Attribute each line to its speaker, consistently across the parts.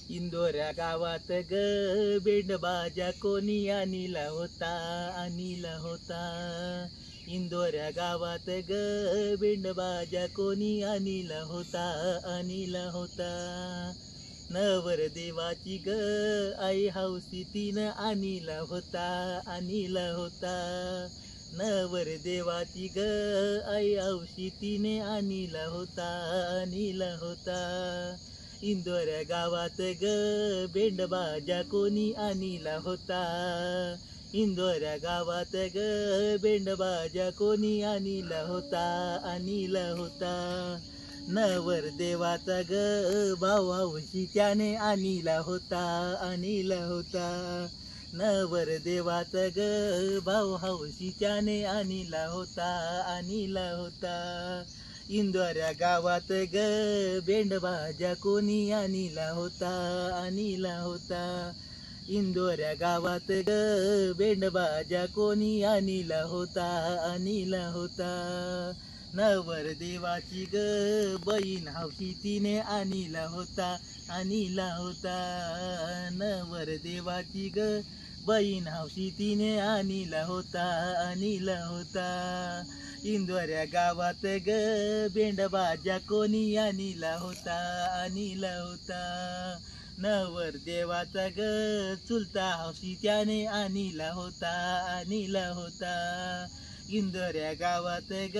Speaker 1: इंदोऱ्या गावात ग बेंडबाजा कोणी आणला होता, आणला होता. इंदोऱ्या गावात ग बेंडबाजा कोणी आणला होता, आणला होता. नवरदेवाची ग आई हौसी तिनं आणला होता, आणला होता. नवरदेवाची ग आई हौसी तिने आणला होता, आणला होता. इंदोऱ्या गावात ग बेंडबाजा कोणी आणला होता, इंदोऱ्या गावात ग बेंडबाजा कोणी आणला होता, आणला होता. नवरदेवाचा ग भाऊ हौशी त्याने आणला होता, आणला होता. नवरदेवाचा ग भाऊ हौशी त्याने आणला होता, आणला होता. इंदोऱ्या गावात ग बेंडबाजा कोणी आणला होता, आणला होता. इंदोऱ्या गावात ग बेंडबाजा कोणी आणला होता, आणला होता. नवरदेवाची ग बहीण हौशी तिने आणला होता, आणला होता. नवरदेवाची ग बहीण हौशी तिने आणला होता, आणला होता. इंदोऱ्या गावात ग बेंडबाजा कोणी आणला होता, आणला होता. नवरदेवाचा ग चुलता हौशी त्याने आणला होता, आणला होता. इंदोऱ्या गावात ग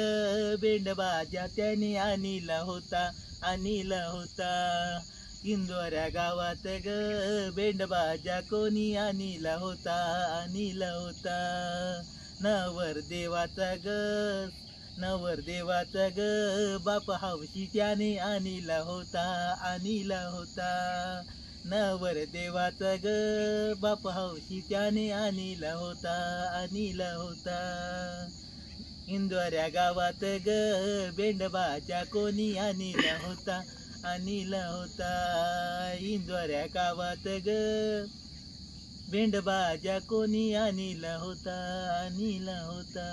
Speaker 1: बेंडबाजा त्याने आणला होता, आणला होता. इंदोऱ्या गावात ग बेंडबाजा कोणी आणला होता, आणला होता. नवरदेवाचा ग बाप हौशी त्याने आणला होता, आणला होता. नवरदेवाचा ग बाप हौशी त्याने आणला होता, आणला होता. इंदोऱ्या गावात ग बेंडबाजा कोणी आणला होता, आणला होता. इंदोऱ्या गावात ग बेंडबाजा कोणी आणला होता, आणला होता.